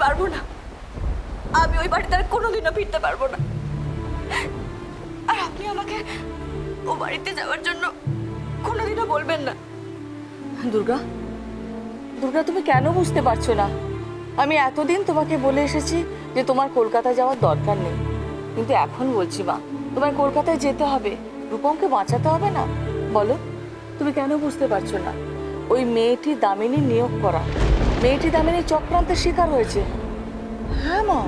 পারবো না, আমি ওই বাড়িতে আর কোনোদিনও ফিরতে পারবো না। আর আপনি আমাকে ও বাড়িতে যাওয়ার জন্য কোনোদিনও বলবেন না। দুর্গা, দুর্গা, তুমি কেন বুঝতে পারছো না? আমি এতদিন তোমাকে বলে এসেছি যে তোমার কলকাতায় যাওয়ার দরকার নেই, কিন্তু এখন বলছি মা, তোমার কলকাতায় যেতে হবে, রূপমকে বাঁচাতে হবে না? বলো, তুমি কেন বুঝতে পারছো না? ওই মেয়েটি দামিনী নিয়োগ করা, মেয়েটি দামিনী চক্রান্তের শিকার হয়েছে। হ্যাঁ মা,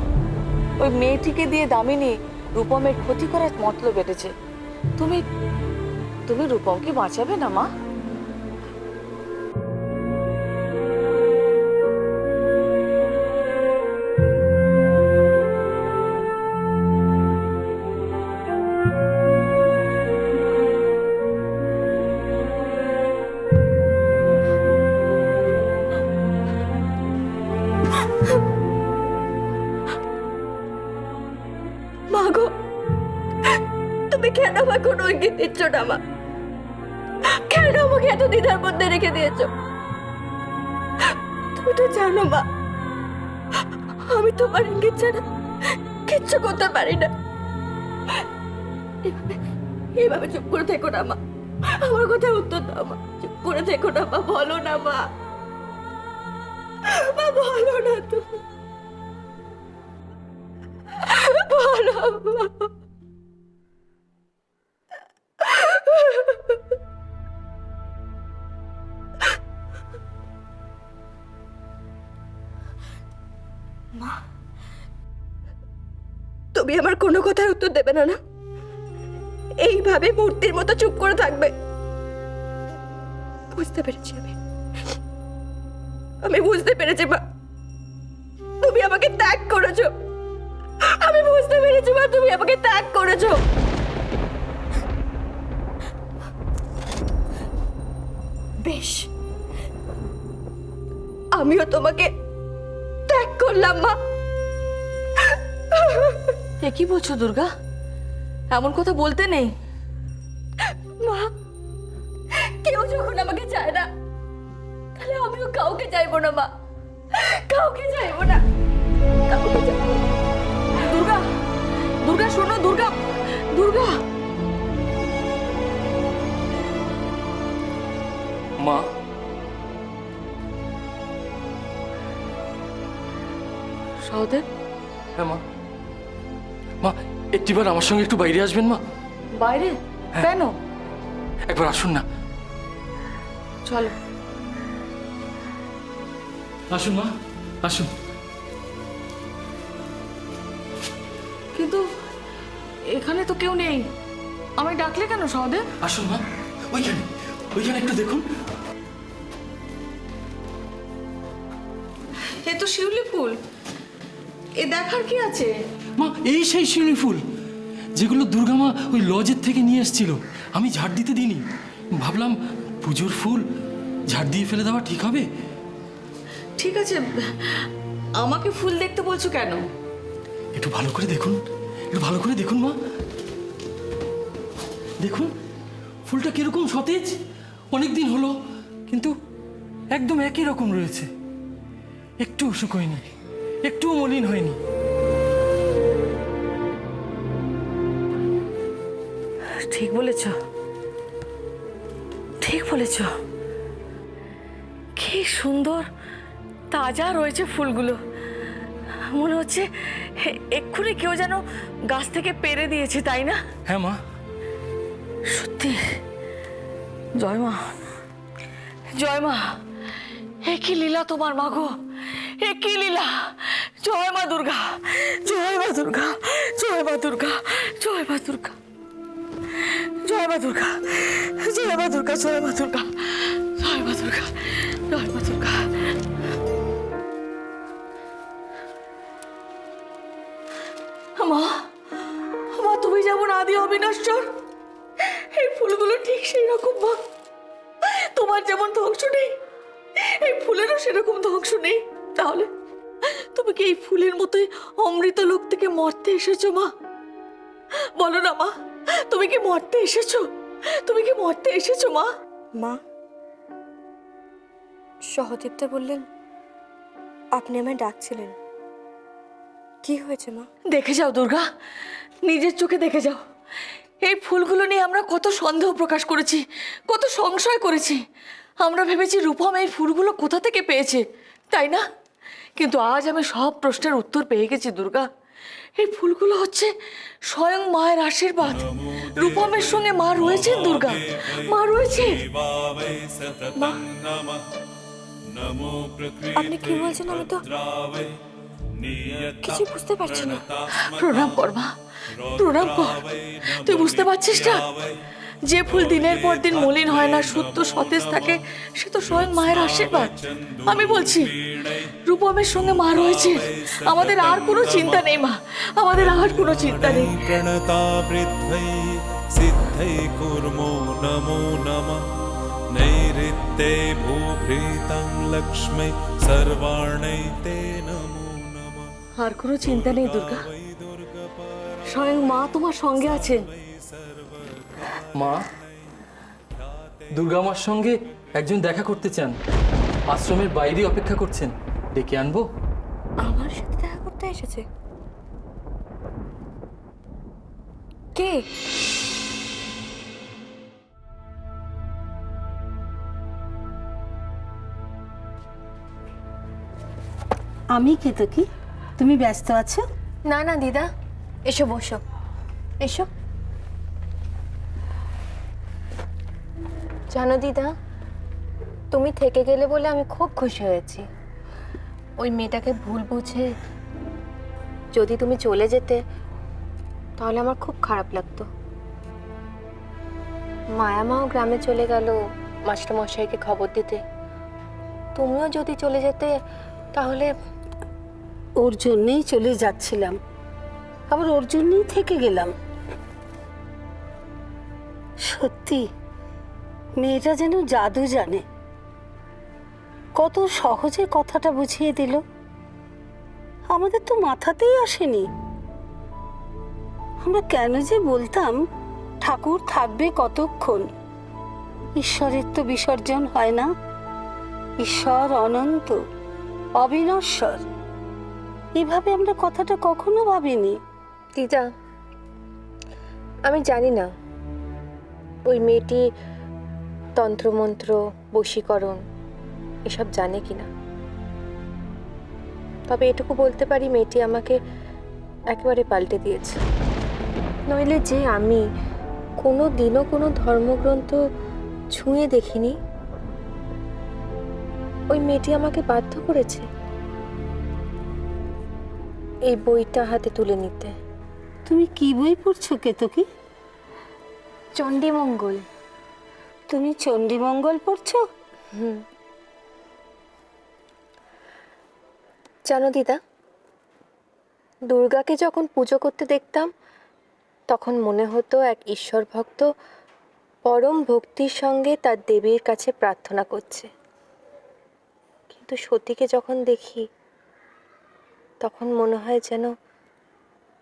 ওই মেয়েটিকে দিয়ে দামিনী রূপমের ক্ষতি করার মতলব বেটেছে। তুমি তুমি রূপমকে বাঁচাবে না মা? মা গো, তুমি কেন আমাকে কোনো ইঙ্গিত দিচ্ছ না মা? কেন আমাকে এত দ্বিধার মধ্যে রেখে দিয়েছো? তুমি তো জানো মা, আমি তোমার ইঙ্গিত ছাড়া কিচ্ছু করতে পারি না। এভাবে চুপ করে থেকো না মা, আমার কথা উত্তর দাও মা। চুপ করে থেকো না মা, বলো না মা, মা বলো না, তুমি বলো মা। মা, তুমি আমার কোনো কথার উত্তর দেবে না না? এইভাবে মূর্তির মতো চুপ করে থাকবে? বুঝতে পেরেছি আমি বুঝতে পেরেছি মা, তুমি আমাকে ত্যাগ করেছো। আমি বুঝতে পেরেছি মা, তুমি আমাকে ত্যাগ করেছো। বেশ, আমিও তোমাকে ত্যাগ করলাম মা। এ কি বলছো দুর্গা? এমন কথা বলতে নেই মা, কেউ যখন আমাকে চায় না, তাহলে আমিও কাউকে চাইবো না মা, কাউকে চাইবো না, কাউকে চাইবো না। দুর্গা, দুর্গা শোনো, দুর্গা, দুর্গা। মা, সহদেব, হ্যাঁ মা, মা একটিবার আমার সঙ্গে একটু বাইরে আসবেন মা? বাইরে? কেন? একবার আসুন না। চলো। আসুন মা, আসুন। কিন্তু এখানে তো কেউ নেই, আমায় ডাকলে কেন সহদেব? আসুন মা, ওইখানে ওইখানে একটু দেখুন। এ তো শিউলি ফুল, এ দেখার কি আছে? মা, এই সেই শিউলি ফুল যেগুলো দুর্গা মা ওই লজের থেকে নিয়ে এসেছিল। আমি ঝাড় দিতে দিইনি, ভাবলাম পুজোর ফুল ঝাড় দিয়ে ফেলে দেওয়া ঠিক হবে। ঠিক আছে, আমাকে ফুল দেখতে বলছো কেন? একটু ভালো করে দেখুন, একটু ভালো করে দেখুন মা, দেখুন ফুলটা কিরকম সতেজ। অনেক দিন হলো, কিন্তু একদম একই রকম রয়েছে, একটু শুকোয়নি, একটু মলিন হয়নি। ঠিক বলেছ, ঠিক বলেছ। কি সুন্দর তাজা রয়েছে ফুলগুলো, মনে হচ্ছে এক্ষুনি কেউ যেন গাছ থেকে পেরে দিয়েছে, তাই না? হ্যাঁ মা, সত্যি। জয় মা, জয় মা। এ কি লীলা তোমার মা গো, এ কি লীলা। জয় মা দুর্গা, জয় মা দুর্গা, জয় মা দুর্গা, জয় মা দুর্গা, জয় মা দুর্গা, জয় মা দুর্গা, জয় মা দুর্গা, জয় মা দুর্গা, জয় মা দুর্গা। মা, মা তুমি যেমন আদি অবিনশ্বর, এই ফুলগুলো ঠিক সেই রকম মা। তোমার যেমন ধ্বংস নেই, এই ফুলেরও সেরকম ধ্বংস নেই। তাহলে তুমি কি এই ফুলের মতোই অমৃত লোক থেকে মরতে এসেছো মা? বলো না মা, তুমি কি মরতে এসেছো? তুমি কি মরতে এসেছো মা? মা, সহদেবদা বললেন আপনি আমায় ডাকছিলেন। কি হয়েছে মা? দেখে যাও দুর্গা, নিজের চোখে দেখে যাও। এই ফুলগুলো নিয়ে আমরা কত সন্দেহ প্রকাশ করেছি, কত সংশয় করেছি। আমরা ভেবেছি রূপম এই ফুলগুলো কোথা থেকে পেয়েছে, তাই না? কিন্তু আজ আমি সব প্রশ্নের উত্তর পেয়ে গেছি দুর্গা। এই ফুলগুলো হচ্ছে স্বয়ং মায়ের আশীর্বাদ। রূপমের সঙ্গে মা রয়েছেন দুর্গা, মা রয়েছে। আপনি কি বলছেন? আমি তো কিছু বুঝতে পারছি না। প্রণাম কর মা, প্রণাম কর। তুই বুঝতে পারছিস না? যে ফুল দিনের পর দিন মলিন হয় না, শুদ্ধ সতেজ থাকে, সে তো স্বয়ং মায়ের আশীর্বাদ। আমি বলছি রূপমের সঙ্গে মা রয়েছে, আমাদের আর কোনো চিন্তা নেই মা, আমাদের আর কোনো চিন্তা নেই। प्रणता वृद्धै सिद्धै कुर्मो नमो नमः नैऋत्ये भूभृतं लक्ष्मै सर्वाणै ते नमो नमः আর কোনো চিন্তা নেই দুর্গা, স্বয়ং মা তোমার সঙ্গে আছেন। মা, দুর্গা মার সঙ্গে একজন দেখা করতে চান, আশ্রমের বাইরে অপেক্ষা করছেন, ডেকে আনবো? আমার সাথে দেখা করতে এসেছে? কে? আমি কেতকী, তুমি ব্যস্ত আছো? না না দিদা, এসো বসো, এসো। জানো দিদা, তুমি থেকে গেলে বলে আমি খুব খুশি হয়েছি। ওই মেয়েটাকে ভুল বুঝে যদি তুমি চলে যেতে তাহলে আমার খুব খারাপ লাগতো। মায়ামাও গ্রামে চলে গেল মাস্টারমশাইকে খবর দিতে। তুমিও যদি চলে যেতে তাহলে। ওর জন্যেই চলে যাচ্ছিলাম, আবার ওর জন্যই থেকে গেলাম। সত্যি মেয়েটা যেন জাদু জানে, কত সহজে কথাটা বুঝিয়ে দিল। আমাদের তো মাথাতেই আসেনি। আমরা কেন যে বলতাম ঠাকুর থাকবে কতক্ষণ, ঈশ্বরের তো বিসর্জন হয় না। ঈশ্বর অনন্ত, অবিনশ্বর। এভাবে আমরা কথাটা কখনো ভাবিনি। দিদা, আমি জানি না ওই মেয়েটি তন্ত্রমন্ত্র, বশীকরণ এসব জানে কিনা, তবে এটুকু বলতে পারি মেয়েটি আমাকে একেবারে পাল্টে দিয়েছে। নইলে যে আমি কোনো দিনও কোনো ধর্মগ্রন্থ ছুঁয়ে দেখিনি, ওই মেয়েটি আমাকে বাধ্য করেছে এই বইটা হাতে তুলে নিতে। তুমি কি বই পড়ছো কেতকী? চণ্ডীমঙ্গল। তুমি চণ্ডীমঙ্গল পড়ছো? জানো দিদা, দুর্গাকে যখন পুজো করতে দেখতাম তখন মনে হতো এক ঈশ্বর ভক্ত পরম ভক্তির সঙ্গে তার দেবীর কাছে প্রার্থনা করছে। কিন্তু সতীকে যখন দেখি তখন মনে হয় যেন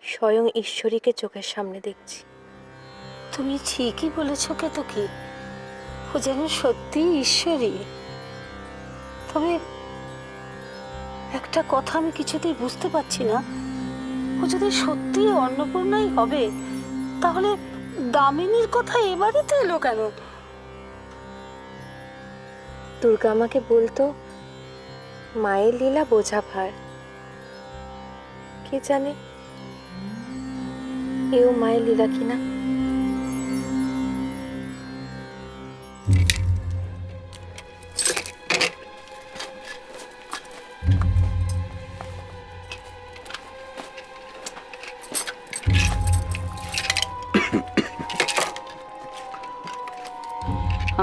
স্বয়ং ঈশ্বরীকে চোখের সামনে দেখছি। তুমি ঠিকই বলেছ কেতকী, ও যেন সত্যি ঈশ্বরী। তবে একটা কথা আমি কিছুতেই বুঝতে পারছি না, ও যদি সত্যি অন্নপূর্ণাই হবে তাহলে দামিনীর কথা এবারে তো এলো কেন? দুর্গা আমাকে বলতো মায়ের লীলা বোঝা ভার। কে জানে এও মায়ের লীলা কিনা।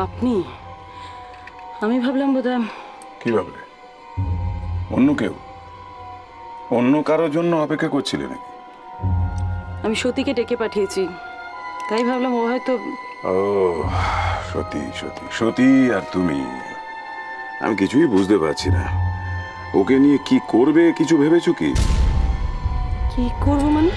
আপনি? আমি ভাবলাম বোধহয়। কি ভাবলে? অন্য কেউ? অন্য কারোর জন্য অপেক্ষা করছিলে নাকি? আমি সতীকে ডেকে পাঠিয়েছি, তাই ভাবলাম ও হয়তো। ও সতী, সতী, সতী আর তুমি, আমি কিছুই বুঝতে পারছি না। ওকে নিয়ে কি করবে কিছু ভেবেছো কি? কি করবো মানে?